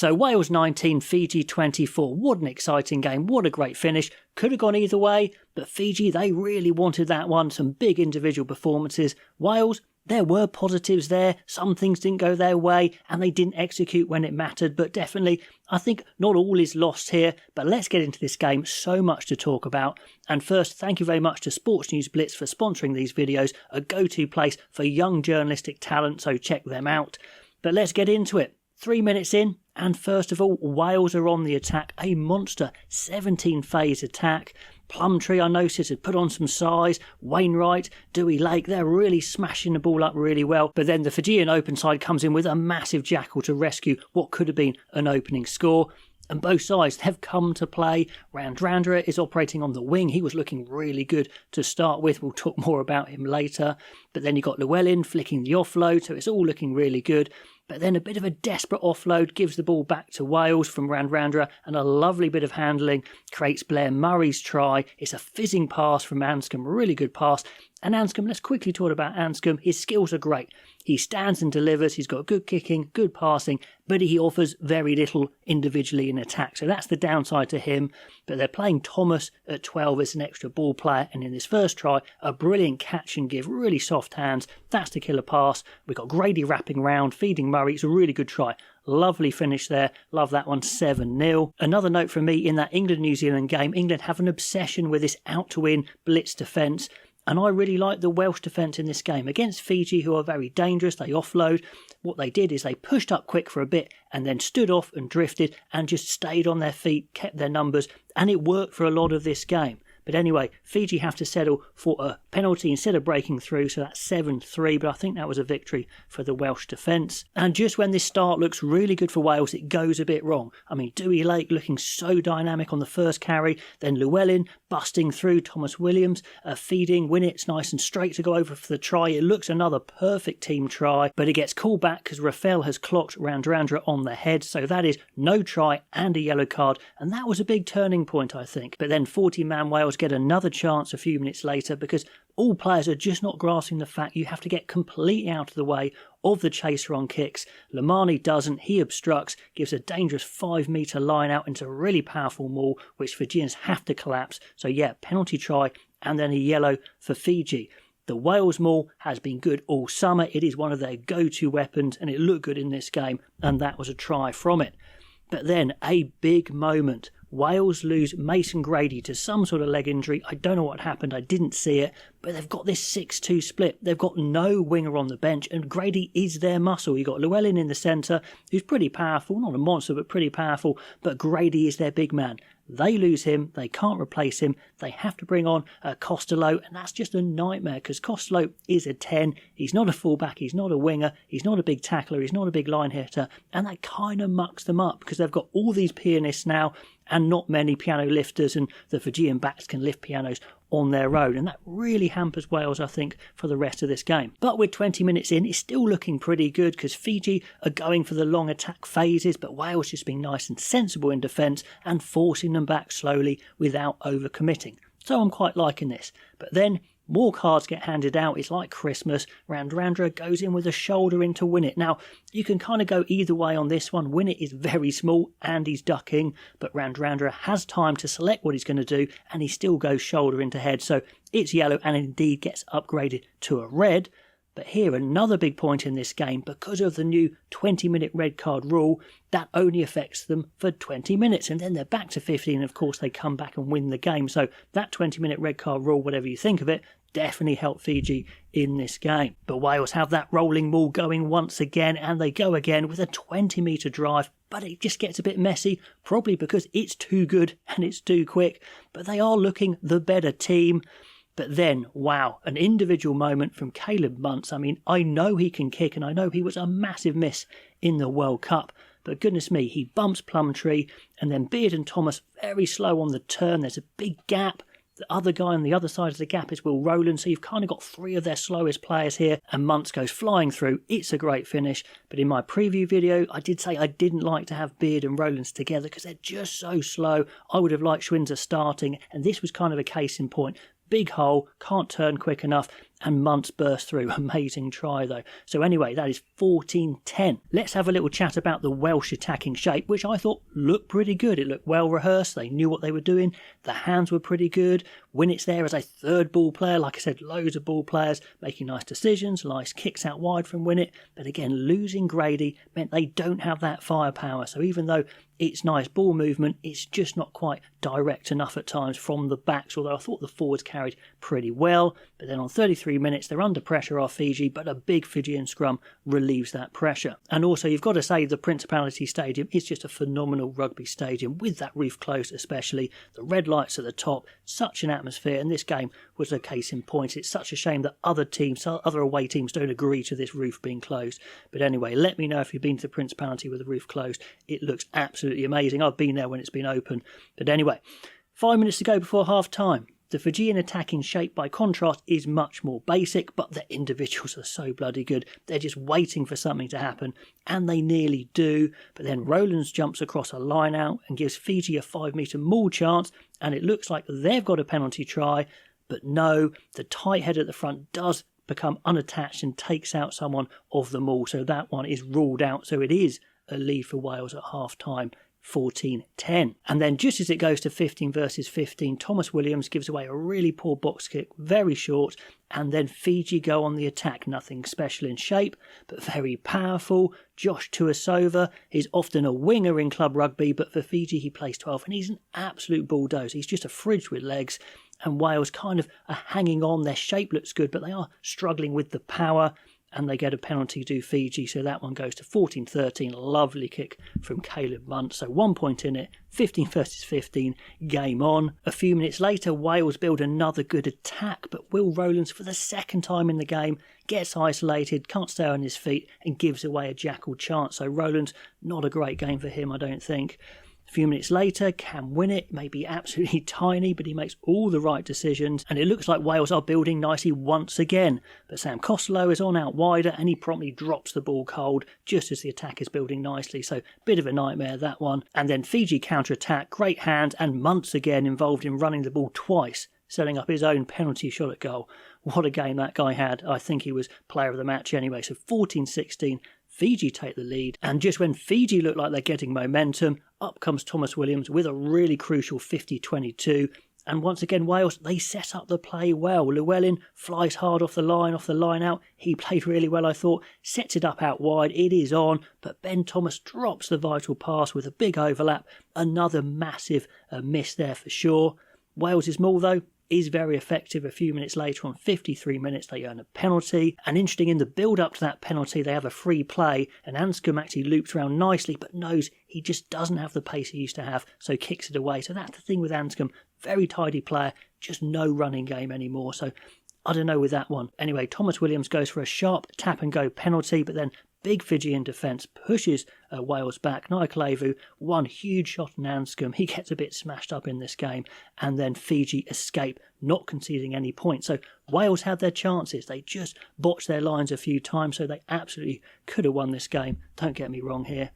So Wales 19, Fiji 24. What an exciting game. What a great finish. Could have gone either way, but Fiji, they really wanted that one. Some big individual performances. Wales, there were positives there. Some things didn't go their way and they didn't execute when it mattered. But definitely, I think not all is lost here. But let's get into this game. So much to talk about. And first, thank you very much to Sports News Blitz for sponsoring these videos. A go-to place for young journalistic talent, so check them out. But let's get into it. 3 minutes in, and first of all, Wales are on the attack. A monster 17-phase attack. Plumtree, I noticed, had put on some size. Wainwright, Dewey Lake, they're really smashing the ball up really well. But then the Fijian open side comes in with a massive jackal to rescue what could have been an opening score. And both sides have come to play. Randrandra is operating on the wing. He was looking really good to start with. We'll talk more about him later. But then you got Llewellyn flicking the offload, so it's all looking really good. But then a bit of a desperate offload gives the ball back to Wales from Randrandra, and a lovely bit of handling creates Blair Murray's try. It's a fizzing pass from Anscombe, really good pass. And Anscombe, let's quickly talk about Anscombe. His skills are great. He stands and delivers. He's got good kicking, good passing, but he offers very little individually in attack. So that's the downside to him. But they're playing Thomas at 12 as an extra ball player. And in this first try, a brilliant catch and give, really soft hands. That's the killer pass. We've got Grady wrapping round, feeding Murray. It's a really good try. Lovely finish there. Love that one. 7-0. Another note from me in that England-New Zealand game. England have an obsession with this out-to-win blitz defence. And I really like the Welsh defence in this game. Against Fiji, who are very dangerous, they offload. What they did is they pushed up quick for a bit and then stood off and drifted and just stayed on their feet, kept their numbers, and it worked for a lot of this game. But anyway, Fiji have to settle for a penalty instead of breaking through, so that's 7-3, but I think that was a victory for the Welsh defence. And just when this start looks really good for Wales, it goes a bit wrong. I mean, Dewey Lake looking so dynamic on the first carry, then Llewellyn busting through Thomas Williams, feeding Winnett's nice and straight to go over for the try. It looks another perfect team try, but it gets called back because Rafael has clocked Randrandra on the head, so that is no try and a yellow card, and that was a big turning point, I think. But then 40-man Wales get another chance a few minutes later because all players are just not grasping the fact you have to get completely out of the way of the chaser on kicks. Lamani doesn't, he obstructs, gives a dangerous 5-metre line out into a really powerful maul which Fijians have to collapse. So yeah, penalty try and then a yellow for Fiji. The Wales maul has been good all summer. It is one of their go-to weapons and it looked good in this game, and that was a try from it. But then a big moment. Wales lose Mason Grady to some sort of leg injury. I don't know what happened. I didn't see it. But they've got this 6-2 split. They've got no winger on the bench, and Grady is their muscle. You've got Llewellyn in the centre, who's pretty powerful. Not a monster, but pretty powerful. But Grady is their big man. They lose him. They can't replace him. They have to bring on Costello, and that's just a nightmare because Costello is a 10. He's not a fullback. He's not a winger. He's not a big tackler. He's not a big line hitter. And that kind of mucks them up because they've got all these pianists now and not many piano lifters, and the Fijian backs can lift pianos on their own, and that really hampers Wales, I think, for the rest of this game. But with 20 minutes in, it's still looking pretty good because Fiji are going for the long attack phases, but Wales just being nice and sensible in defence and forcing them back slowly without overcommitting. So I'm quite liking this. But then more cards get handed out. It's like Christmas. Randrandra goes in with a shoulder into Winnett. Now, you can kind of go either way on this one. Winnett is very small and he's ducking, but Randrandra has time to select what he's going to do and he still goes shoulder into head. So it's yellow and indeed gets upgraded to a red. But here, another big point in this game, because of the new 20-minute red card rule, that only affects them for 20 minutes. And then they're back to 15, and of course they come back and win the game. So that 20-minute red card rule, whatever you think of it, definitely helped Fiji in this game. But Wales have that rolling maul going once again, and they go again with a 20-metre drive. But it just gets a bit messy, probably because it's too good and it's too quick. But they are looking the better team. But then, wow, an individual moment from Caleb Muntz. I mean, I know he can kick and I know he was a massive miss in the World Cup. But goodness me, he bumps Plumtree and then Beard and Thomas very slow on the turn. There's a big gap. The other guy on the other side of the gap is Will Rowland, so you've kind of got three of their slowest players here, and Muntz goes flying through. It's a great finish, but in my preview video, I did say I didn't like to have Beard and Rowlands together because they're just so slow. I would have liked Schwinzer starting, and this was kind of a case in point. Big hole, can't turn quick enough, and Muntz burst through. Amazing try though. So anyway, that is 14-10. Let's have a little chat about the Welsh attacking shape, which I thought looked pretty good. It looked well rehearsed. They knew what they were doing. The hands were pretty good. Winnett's there as a third ball player. Like I said, loads of ball players making nice decisions, nice kicks out wide from Winnett. But again, losing Grady meant they don't have that firepower. So even though it's nice ball movement, it's just not quite direct enough at times from the backs, although I thought the forwards carried pretty well. But then on 33 minutes, they're under pressure off Fiji, but a big Fijian scrum relieves that pressure. And also, you've got to say the Principality Stadium is just a phenomenal rugby stadium, with that roof closed especially. The red lights at the top, such an atmosphere, and this game was a case in point. It's such a shame that other away teams don't agree to this roof being closed. But anyway, let me know if you've been to the Principality with the roof closed. It looks absolutely amazing. I've been there when it's been open. But anyway, 5 minutes to go before half time. The Fijian attacking shape, by contrast, is much more basic, but the individuals are so bloody good. They're just waiting for something to happen, and they nearly do. But then Rowlands jumps across a line out and gives Fiji a 5-metre maul chance, and it looks like they've got a penalty try. But no, the tight head at the front does become unattached and takes out someone of the maul, so that one is ruled out. So it is a lead for Wales at half time. 14-10. And then just as it goes to 15 versus 15, Thomas Williams gives away a really poor box kick, very short, and then Fiji go on the attack. Nothing special in shape, but very powerful. Josh Tuasova is often a winger in club rugby, but for Fiji he plays 12, and he's an absolute bulldozer. He's just a fridge with legs, and Wales kind of are hanging on. Their shape looks good, but they are struggling with the power, and they get a penalty to Fiji, so that one goes to 14-13. Lovely kick from Caleb Muntz, so 1 point in it, 15 versus 15, game on. A few minutes later, Wales build another good attack, but Will Rowlands, for the second time in the game, gets isolated, can't stay on his feet, and gives away a jackal chance. So Rowlands, not a great game for him, I don't think. A few minutes later, Cam Winnett may be absolutely tiny, but he makes all the right decisions, and it looks like Wales are building nicely once again. But Sam Costello is on out wider, and he promptly drops the ball cold just as the attack is building nicely. So bit of a nightmare, that one. And then Fiji counter-attack, great hand, and Muntz again involved in running the ball twice, setting up his own penalty shot at goal. What a game that guy had. I think he was player of the match anyway. So 14-16. Fiji take the lead, and just when Fiji look like they're getting momentum, up comes Thomas Williams with a really crucial 50-22, and once again Wales, they set up the play well. Llewellyn flies hard off the line out. He played really well, I thought, sets it up out wide, it is on, but Ben Thomas drops the vital pass with a big overlap. Another massive miss there for sure. Wales' maul though is very effective. A few minutes later, on 53 minutes, they earn a penalty. And interesting, in the build-up to that penalty, they have a free play, and Anscombe actually loops around nicely, but knows he just doesn't have the pace he used to have, so kicks it away. So that's the thing with Anscombe. Very tidy player, just no running game anymore. So I don't know with that one. Anyway, Thomas Williams goes for a sharp tap-and-go penalty, but then big Fijian defence pushes Wales back. Naikalevu, one huge shot on Anscombe. He gets a bit smashed up in this game, and then Fiji escape, not conceding any points. So Wales had their chances. They just botched their lines a few times, so they absolutely could have won this game. Don't get me wrong here.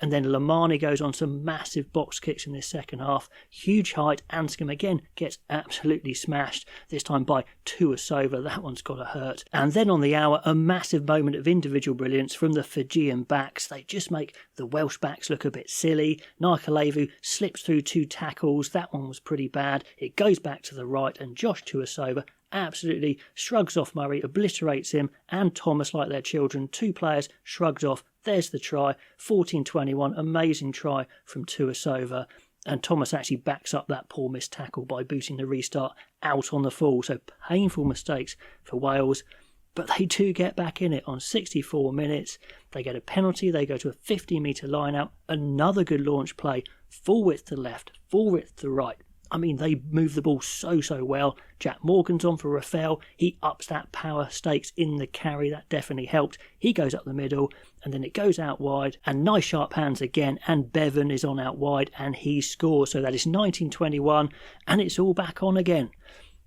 And then Lamani goes on some massive box kicks in this second half. Huge height. Anscombe again gets absolutely smashed, this time by Tuasova. That one's got to hurt. And then on the hour, a massive moment of individual brilliance from the Fijian backs. They just make the Welsh backs look a bit silly. Naikalevu slips through 2 tackles. That one was pretty bad. It goes back to the right, and Josh Tuasova absolutely shrugs off Murray, obliterates him and Thomas like their children. 2 players shrugged off. There's the try, 14-21, amazing try from Tuasova. And Thomas actually backs up that poor missed tackle by booting the restart out on the full. So painful mistakes for Wales. But they do get back in it on 64 minutes. They get a penalty, they go to a 50-metre line out. Another good launch play, full width to left, full width to right. I mean, they move the ball so well. Jack Morgan's on for Rafael. He ups that power stakes in the carry. That definitely helped. He goes up the middle, and then it goes out wide. And nice sharp hands again. And Bevan is on out wide, and he scores. So that is 19-21, and it's all back on again.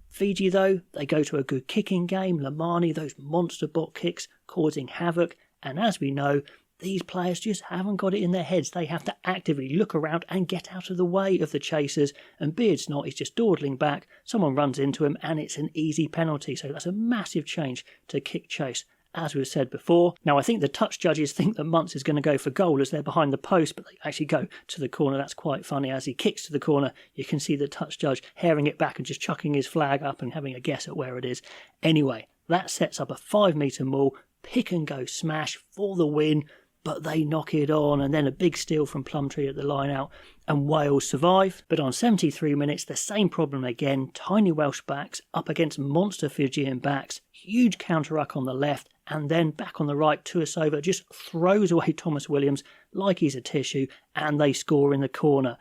Fiji, though, they go to a good kicking game. Lamani, those monster bot kicks, causing havoc. And as we know, these players just haven't got it in their heads. They have to actively look around and get out of the way of the chasers, and be it's not, he's just dawdling back, someone runs into him and it's an easy penalty. So that's a massive change to kick chase, as we've said before. Now, I think the touch judges think that Muntz is going to go for goal as they're behind the post, but they actually go to the corner. That's quite funny. As he kicks to the corner, you can see the touch judge herring it back and just chucking his flag up and having a guess at where it is. Anyway, that sets up a 5-metre maul, pick and go smash for the win, but they knock it on, and then a big steal from Plumtree at the line out, and Wales survive. But on 73 minutes, the same problem again. Tiny Welsh backs up against monster Fijian backs, huge counter-ruck on the left, and then back on the right, Tuisova just throws away Thomas Williams like he's a tissue, and they score in the corner.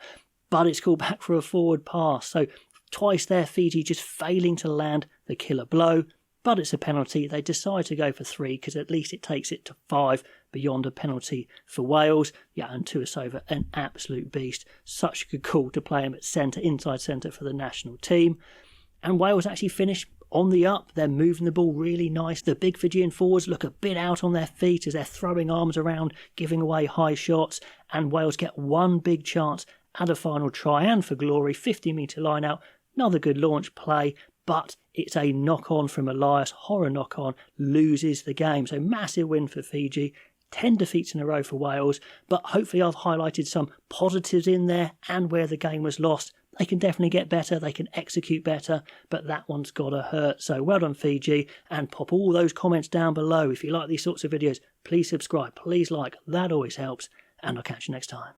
But it's called back for a forward pass, so twice there Fiji just failing to land the killer blow. But it's a penalty. They decide to go for 3 because at least it takes it to 5 beyond a penalty for Wales. Yeah, and Tuisova, an absolute beast. Such a good call to play him at centre, inside centre for the national team. And Wales actually finish on the up. They're moving the ball really nice. The big Fijian forwards look a bit out on their feet as they're throwing arms around, giving away high shots. And Wales get one big chance at a final try and for glory. 50-metre line out. Another good launch play. But it's a knock-on from Elias. Horror knock-on, loses the game. So massive win for Fiji. 10 defeats in a row for Wales. But hopefully I've highlighted some positives in there and where the game was lost. They can definitely get better. They can execute better. But that one's got to hurt. So well done, Fiji. And pop all those comments down below. If you like these sorts of videos, please subscribe. Please like. That always helps. And I'll catch you next time.